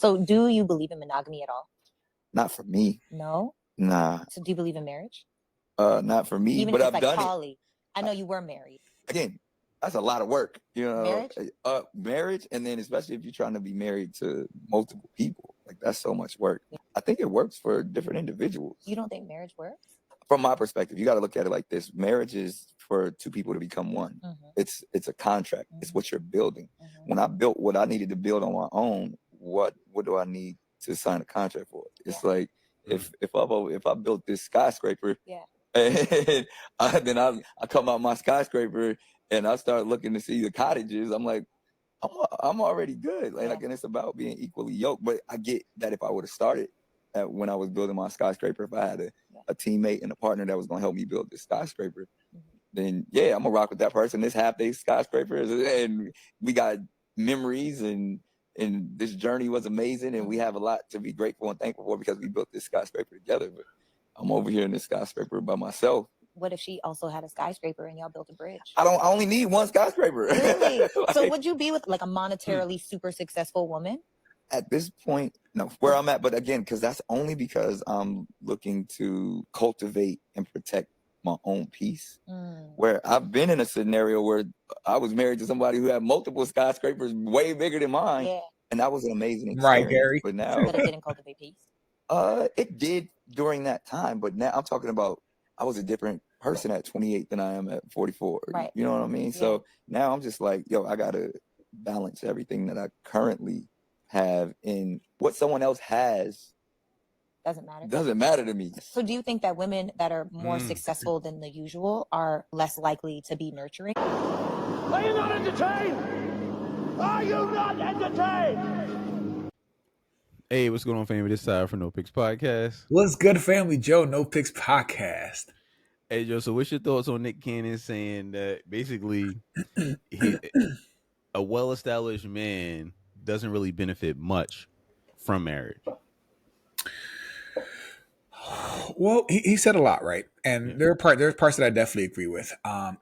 So do you believe in monogamy at all? Not for me. No? Nah. So do you believe in marriage? Not for me, Even but if I've it's done poly. it. I know you were married. Again, that's a lot of work, Marriage? Marriage, and then especially if you're trying to be married to multiple people, like that's so much work. Yeah. I think it works for different individuals. You don't think marriage works? From my perspective, you got to look at it like this: marriage is for two people to become one. It's a contract. It's what you're building. When I built what I needed to build on my own, what do I need to sign a contract for? It's like if I built this skyscraper, and then I come out my skyscraper and I start looking to see the cottages, I'm like, I'm already good. Like, and it's about being equally yoked. But I get that if I would have started when I was building my skyscraper, if I had a teammate and a partner that was going to help me build this skyscraper, then I'm gonna rock with that person. This half day skyscrapers, and we got memories, and this journey was amazing, and we have a lot to be grateful and thankful for because we built this skyscraper together. But I'm over here in this skyscraper by myself. What if she also had a skyscraper and y'all built a bridge? I only need one skyscraper. Really? So would you be with like a monetarily super successful woman? At this point, no, where I'm at. But again, because that's only because I'm looking to cultivate and protect my own peace. Where I've been in a scenario where I was married to somebody who had multiple skyscrapers way bigger than mine. Yeah. And that was an amazing experience. Right, Gary. But now but it didn't cultivate peace. It did during that time, but now I'm talking about I was a different person at 28 than I am at 44. Right. You know what I mean? Yeah. So now I'm just like, I gotta balance everything that I currently have in what someone else has. Doesn't matter to me. So do you think that women that are more successful than the usual are less likely to be nurturing? Are you not entertained? Are you not entertained? Hey, what's going on, family? This side for No Picks Podcast. What's good, family? Joe, No Picks Podcast. Hey, Joe, so what's your thoughts on Nick Cannon saying that basically a well-established man doesn't really benefit much from marriage? Well, he said a lot, right? And there's parts that I definitely agree with.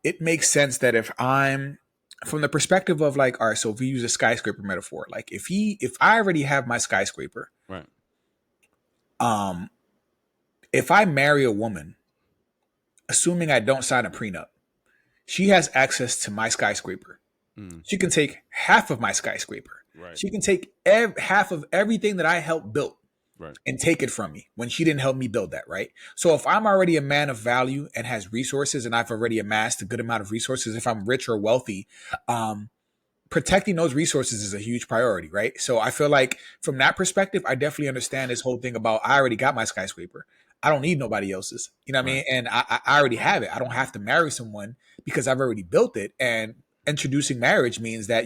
It makes sense that if I'm from the perspective of like, all right, so if we use a skyscraper metaphor, like if I already have my skyscraper, right? If I marry a woman, assuming I don't sign a prenup, she has access to my skyscraper. She can take half of my skyscraper. Right. She can take half of everything that I helped build. Right. And take it from me when she didn't help me build that, right? So if I'm already a man of value and has resources and I've already amassed a good amount of resources, if I'm rich or wealthy, protecting those resources is a huge priority, right? So I feel like from that perspective, I definitely understand this whole thing about I already got my skyscraper. I don't need nobody else's, you know what I mean? And I already have it. I don't have to marry someone because I've already built it. And introducing marriage means that,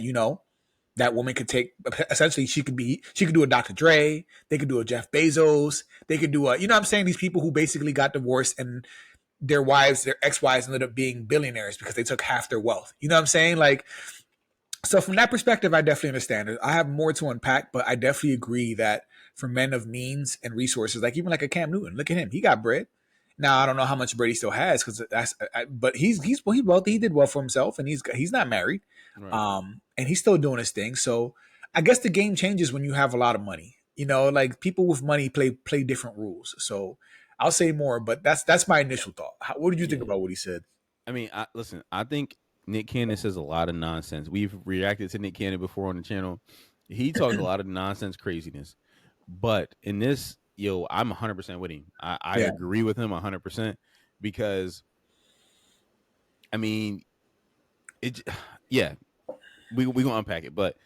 that woman could take, essentially she could do a Dr. Dre, they could do a Jeff Bezos, they could do what I'm saying? These people who basically got divorced and their ex-wives ended up being billionaires because they took half their wealth. You know what I'm saying? Like, so from that perspective, I definitely understand it. I have more to unpack, but I definitely agree that for men of means and resources, like even like a Cam Newton, look at him, he got bread. Now I don't know how much bread he still has but he's wealthy. He did well for himself, and he's not married. Right. And he's still doing his thing. So I guess the game changes when you have a lot of money. Like people with money play different rules. So I'll say more, but that's my initial thought. What did you think about what he said? I mean, listen, I think Nick Cannon says a lot of nonsense. We've reacted to Nick Cannon before on the channel. He talks a lot of nonsense craziness. But in this, I'm 100% with him. I agree with him 100% because, I mean, we gonna unpack it, but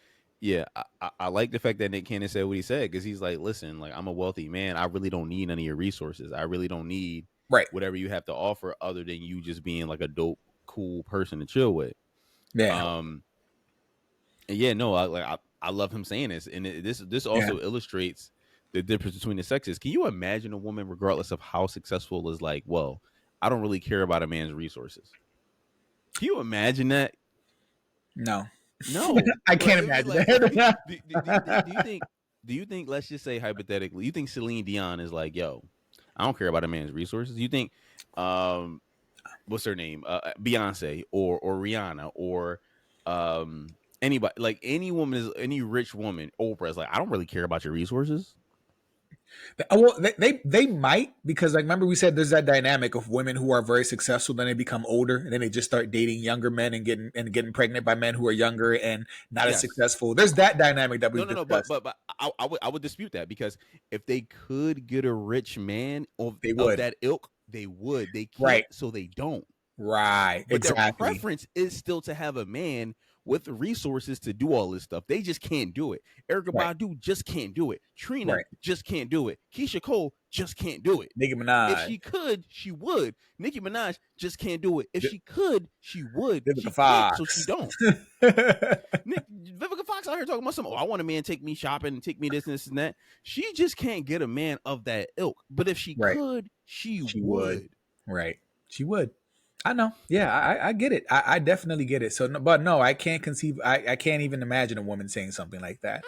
I like the fact that Nick Cannon said what he said because he's like, listen, like I'm a wealthy man, I really don't need any of your resources. I really don't need whatever you have to offer other than you just being like a dope, cool person to chill with. I love him saying this, and this also illustrates the difference between the sexes. Can you imagine a woman, regardless of how successful, is like, well, I don't really care about a man's resources? Can you imagine that? No, I can't imagine that. Do you think, let's just say hypothetically, you think Celine Dion is like, yo, I don't care about a man's resources? You think, what's her name? Beyonce or Rihanna or Anybody, like any woman is any rich woman, Oprah is like, I don't really care about your resources. Well, they might, because like remember we said there's that dynamic of women who are very successful, then they become older, and then they just start dating younger men and getting pregnant by men who are younger and not as successful. There's that dynamic that we've discussed. But I would dispute that, because if they could get a rich man of that ilk, they would. They can't, so they don't. Right. But exactly. their preference is still to have a man with the resources to do all this stuff. They just can't do it. Erykah Badu just can't do it. Trina just can't do it. Keisha Cole just can't do it. Nicki Minaj. If she could, she would. Nicki Minaj just can't do it. If she could, she would. Vivica she Fox. Can't, so she don't. Vivica Fox out here talking about something. Oh, I want a man to take me shopping and take me this and that. She just can't get a man of that ilk. But if she could, she would. Right. She would. I know. Yeah, I get it. I definitely get it. So, but no, I can't conceive. I can't even imagine a woman saying something like that.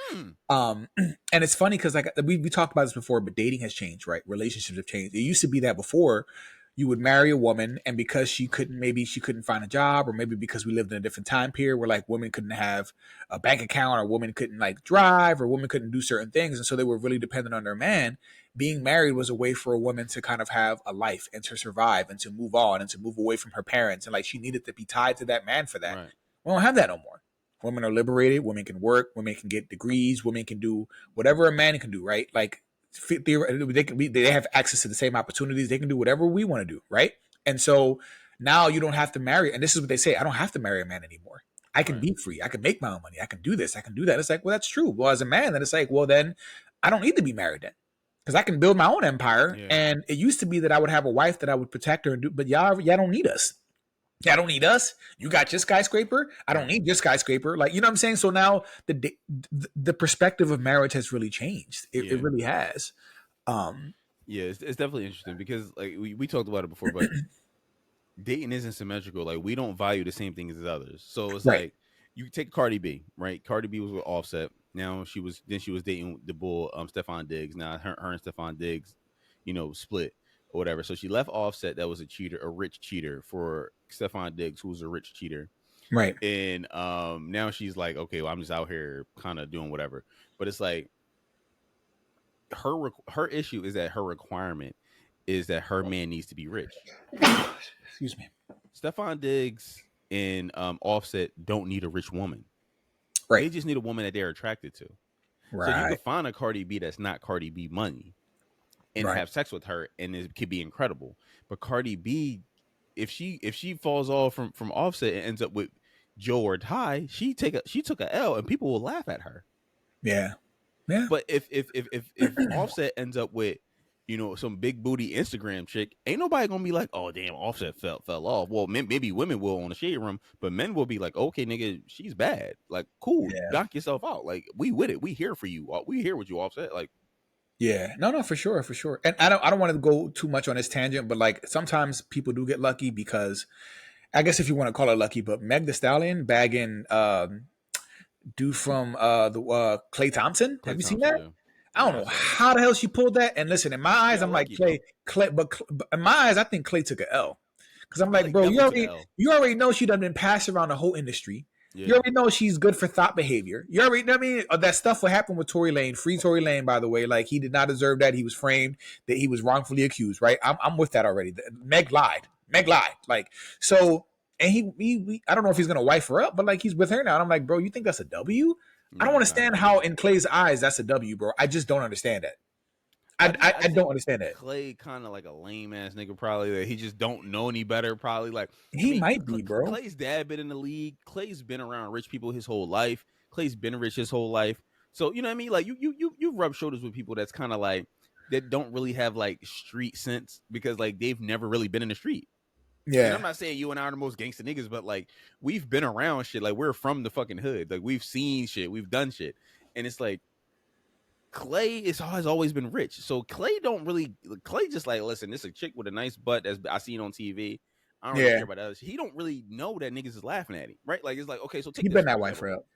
And it's funny because like we talked about this before, but dating has changed, right? Relationships have changed. It used to be that before you would marry a woman, and because she couldn't find a job, or maybe because we lived in a different time period where like women couldn't have a bank account, or women couldn't like drive, or women couldn't do certain things, and so they were really dependent on their man. Being married was a way for a woman to kind of have a life and to survive and to move on and to move away from her parents. And like she needed to be tied to that man for that. Right. We don't have that no more. Women are liberated. Women can work. Women can get degrees. Women can do whatever a man can do, right? Like they have access to the same opportunities. They can do whatever we want to do, right? And so now you don't have to marry. And this is what they say. I don't have to marry a man anymore. I can be free. I can make my own money. I can do this. I can do that. It's like, well, that's true. Well, as a man, then it's like, well, then I don't need to be married then. Because I can build my own empire. Yeah. And it used to be that I would have a wife that I would protect her and do, but y'all don't need us. Y'all don't need us. You got your skyscraper. I don't need your skyscraper. Like, you know what I'm saying? So now the perspective of marriage has really changed. It really has. Yeah, it's definitely interesting because like we talked about it before, but dating isn't symmetrical. Like we don't value the same things as others. So it's like you take Cardi B, right? Cardi B was with Offset. Now she was dating the bull Stephon Diggs. Now her and Stephon Diggs, split or whatever. So she left Offset, that was a rich cheater, for Stephon Diggs, who's a rich cheater. Right. And now she's like, okay, well, I'm just out here kind of doing whatever. But it's like her issue is that her requirement is that her man needs to be rich. Excuse me. Stephon Diggs and Offset don't need a rich woman. Right. They just need a woman that they're attracted to. Right. So you can find a Cardi B that's not Cardi B money and have sex with her, and it could be incredible. But Cardi B, if she falls off from Offset and ends up with Joe or Ty, she took a L, and people will laugh at her. Yeah. Yeah. But if Offset ends up with some big booty Instagram chick, ain't nobody gonna be like, oh damn, Offset fell off. Well, maybe women will on the shade room, but men will be like, okay, nigga, she's bad. Like, cool, knock yourself out. Like, we with it. We here for you. We here with you, Offset. Like, yeah, no, for sure. And I don't want to go too much on this tangent, but like sometimes people do get lucky because, I guess if you want to call it lucky, but Meg Thee Stallion bagging dude from the Klay Thompson. Have you seen that? Yeah. I don't know how the hell she pulled that. And listen, in my eyes, I'm like Klay, but in my eyes, I think Klay took an L. Because I'm like, bro, you already know she done been passed around the whole industry. Yeah. You already know she's good for thought behavior. You already know, I mean, that stuff what happened with Tory Lane. Free Tory Lane, by the way. Like, he did not deserve that. He was framed, that he was wrongfully accused, right? I'm with that already. Meg lied. Like, so, and he I don't know if he's going to wife her up, but like, he's with her now. And I'm like, bro, you think that's a W? I don't understand how in Klay's eyes that's a W, bro. I just don't understand that. I don't understand that. Klay kind of like a lame ass nigga, probably. Like, he just don't know any better, probably. Like, he might be, bro. Klay's dad been in the league. Klay's been around rich people his whole life. Klay's been rich his whole life. So you know what I mean? Like you rub shoulders with people that's kind of like that don't really have like street sense because like they've never really been in the street. Yeah, and I'm not saying you and I are the most gangster niggas, but like we've been around shit. Like we're from the fucking hood. Like we've seen shit. We've done shit, and it's like. Klay has always been rich, so Klay just like, listen, this is a chick with a nice butt as I seen on TV. I don't really care about that. He don't really know that niggas is laughing at him, right? Like it's like, okay, so take. He better not wife her up.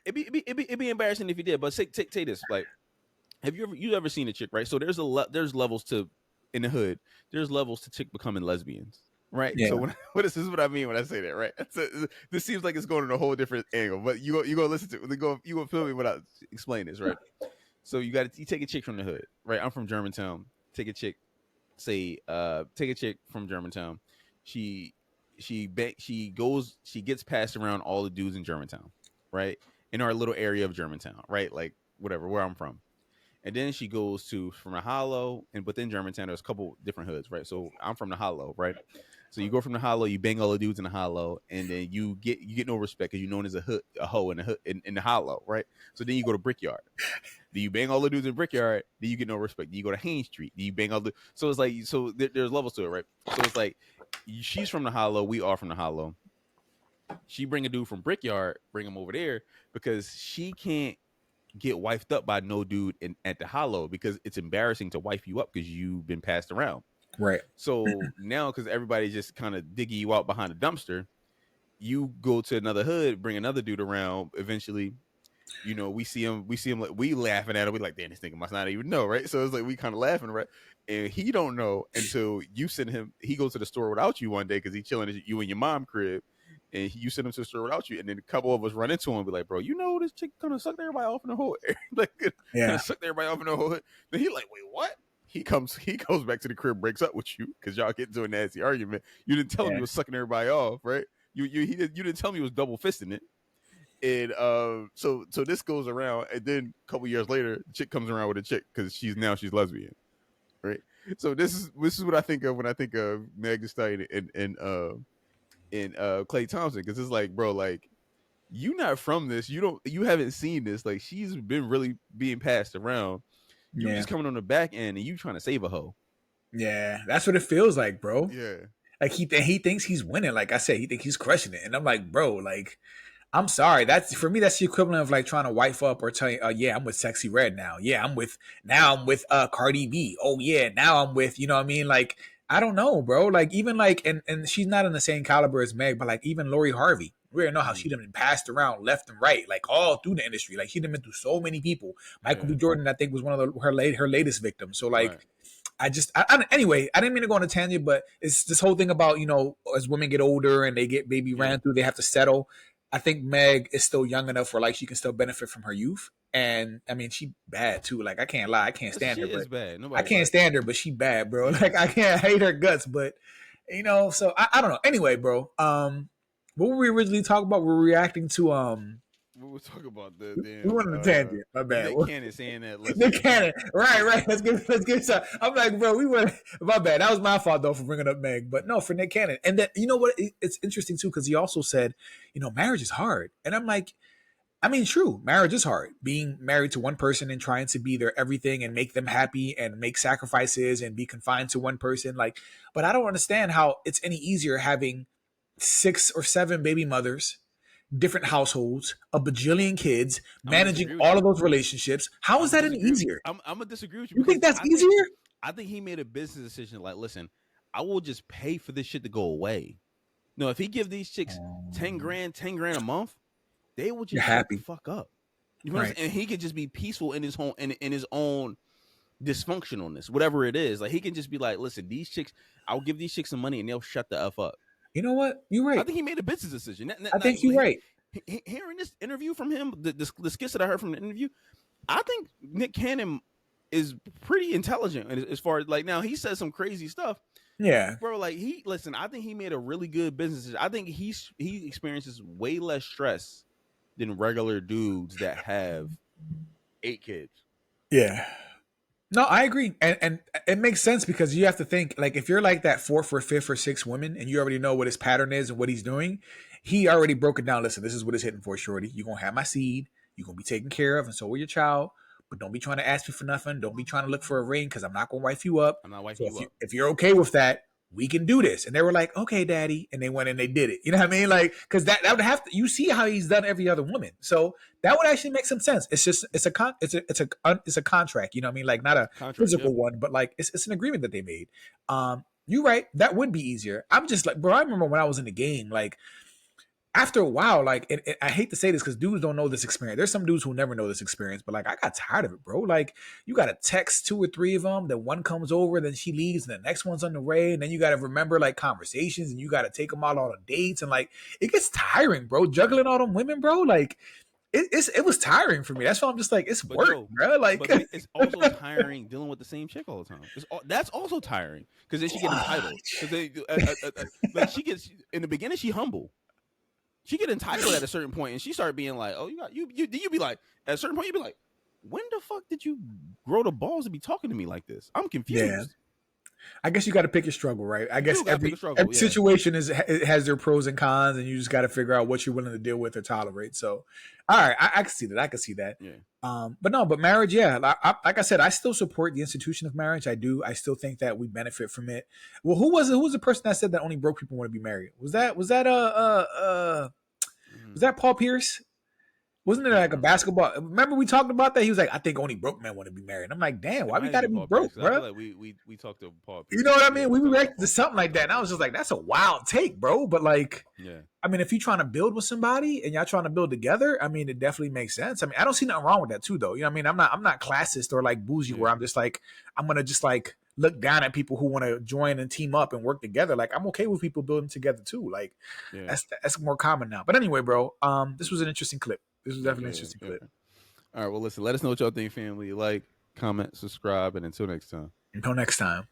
It'd be embarrassing if he did, but take this. Like, have you ever seen a chick, right? So there's levels to in the hood. There's levels to chick becoming lesbians. right? Yeah. So this is what I mean when I say that, right? So this seems like it's going in a whole different angle, but you go listen to it. You go feel me when I explain this, right? So you take a chick from the hood, right? I'm from Germantown. Take a chick, take a chick from Germantown. She she gets passed around all the dudes in Germantown, right? In our little area of Germantown, right? Like whatever, where I'm from. And then she goes to from the Hollow, and within Germantown, there's a couple different hoods, right? So I'm from the Hollow, right? So you go from the Hollow, you bang all the dudes in the Hollow, and then you get no respect because you're known as a hoe in the hood in the Hollow, right? So then you go to Brickyard. Do you bang all the dudes in Brickyard? Do you get no respect? Do you go to Haines Street? Do you bang all the? So it's like there's levels to it, right? So it's like she's from the Hollow, we are from the Hollow. She bring a dude from Brickyard, bring him over there because she can't get wifed up by no dude at the Hollow because it's embarrassing to wife you up because you've been passed around. Right. So now because everybody's just kind of digging you out behind a dumpster, you go to another hood, bring another dude around. Eventually, you know, we see him like we laughing at him. We like, damn, this nigga must not even know, right? So it's like we kind of laughing, right? And he don't know until you send him. He goes to the store without you one day because he's chilling at you and your mom crib. And you send him to the store without you, and then a couple of us run into him and be like, bro, you know this chick gonna suck everybody off in the whole like gonna suck everybody off in the whole. Then he like, wait, what? He goes back to the crib, breaks up with you because y'all get into a nasty argument. You didn't tell him you was sucking everybody off, right? You didn't tell me you was double fisting it. And so this goes around, and then a couple years later, the chick comes around with a chick because she's lesbian, right? So this is what I think of when I think of Meg Thee Stallion and Klay Thompson, because it's like, bro, like you not from this, you haven't seen this, like she's been really being passed around. You're just coming on the back end and you trying to save a hoe. Yeah, that's what it feels like, bro. Yeah, like he thinks he's winning. Like I said, he thinks he's crushing it, and I'm like, bro, like I'm sorry. That's for me. That's the equivalent of like trying to wife up or tell you, yeah, I'm with Sexy Red now. Yeah, I'm with Cardi B. Oh yeah, now I'm with, you know what I mean? Like, I don't know, bro. Like even like, and she's not in the same caliber as Meg, but like even Lori Harvey, we already know how she done been passed around left and right, like all through the industry. Like she done been through so many people. Michael B. Jordan, I think, was one of her latest victims. So like. Right. Anyway, I didn't mean to go on a tangent, but it's this whole thing about, you know, as women get older and they get baby ran through, they have to settle. I think Meg is still young enough where like she can still benefit from her youth. And I mean, she bad too. Like I can't lie, I can't stand her. She is bad. I can't stand her, but she bad, bro. Like I can't hate her guts, but you know. So I don't know. Anyway, bro. What were we originally talking about? We're reacting to we were talking about the damn. We went on a tangent. My bad. Nick Cannon saying that. Nick Cannon. Right. Let's get some. I'm like, bro, we went. My bad. That was my fault though for bringing up Meg. But no, for Nick Cannon. And then you know what? It's interesting too because he also said, you know, marriage is hard. And I'm like, I mean, true, marriage is hard. Being married to one person and trying to be their everything and make them happy and make sacrifices and be confined to one person. Like, but I don't understand how it's any easier having 6 or 7 baby mothers, different households, a bajillion kids, managing all of those relationships. How is that any easier? I'm gonna disagree with you. You think that's easier? I think he made a business decision. Like, listen, I will just pay for this shit to go away. No, if he give these chicks 10 grand a month, they will just shut the fuck up. You know what I'm saying? And he could just be peaceful in his own dysfunctionalness, whatever it is. Like he can just be like, listen, these chicks, I'll give these chicks some money and they'll shut the F up. You know what? You're right. I think he made a business decision. I think you're right. Hearing this interview from him, the skits that I heard from the interview, I think Nick Cannon is pretty intelligent as far as like now he says some crazy stuff. Yeah, bro. Like I think he made a really good business decision. I think he experiences way less stress than regular dudes that have 8 kids. Yeah. No, I agree. And it makes sense because you have to think, like, if you're like that 4th or 5th or 6th woman and you already know what his pattern is and what he's doing, he already broke it down. Listen, this is what it's hitting for, shorty. You're going to have my seed. You're going to be taken care of, and so will your child. But don't be trying to ask me for nothing. Don't be trying to look for a ring because I'm not going to wife you up. I'm not wifing you up. If you're okay with that, we can do this. And they were like, okay, daddy. And they went and they did it. You know what I mean? Like, because that would have to, you see how he's done every other woman. So that would actually make some sense. It's just, it's a contract, you know what I mean? Like not a physical one, but like, it's an agreement that they made. You're right. That would be easier. I'm just like, bro, I remember when I was in the game, like after a while, like, I hate to say this because dudes don't know this experience. There's some dudes who never know this experience, but like, I got tired of it, bro. Like, you got to text 2 or 3 of them, then one comes over, then she leaves, and the next one's on the way, and then you got to remember like conversations, and you got to take them out on dates, and like, it gets tiring, bro. Juggling all them women, bro. Like, it was tiring for me. That's why I'm just like, it's But work, bro. Like, but it's also tiring dealing with the same chick all the time. That's also tiring because then she gets entitled. Because like she gets in the beginning, she humble. She get entitled at a certain point, and she started being like, "Oh, you be like." At a certain point, you be like, "When the fuck did you grow the balls to be talking to me like this? I'm confused." yeah. I guess you got to pick your struggle, right? I guess every yeah. situation has their pros and cons, and you just got to figure out what you're willing to deal with or tolerate. So, all right, I can see that. I can see that. Yeah. But marriage, yeah. Like I said, I still support the institution of marriage. I do. I still think that we benefit from it. Well, who was the person that said that only broke people want to be married? Was that Paul Pierce? Wasn't it like a basketball? Remember we talked about that? He was like, I think only broke men want to be married. And I'm like, damn, why we got to be broke, bro? I feel like we talked to Paul Pierce. You know what I mean? We reacted to something like that. And I was just like, that's a wild take, bro. But like, yeah. I mean, if you're trying to build with somebody and y'all trying to build together, I mean, it definitely makes sense. I mean, I don't see nothing wrong with that too, though. You know what I mean? I'm not classist or like bougie where I'm just like, I'm going to just like look down at people who want to join and team up and work together. Like, I'm okay with people building together too. Like, that's more common now. But anyway, bro, this was an interesting clip. This was definitely an interesting clip. All right, well, listen, let us know what y'all think, family. Like, comment, subscribe, and until next time. Until next time.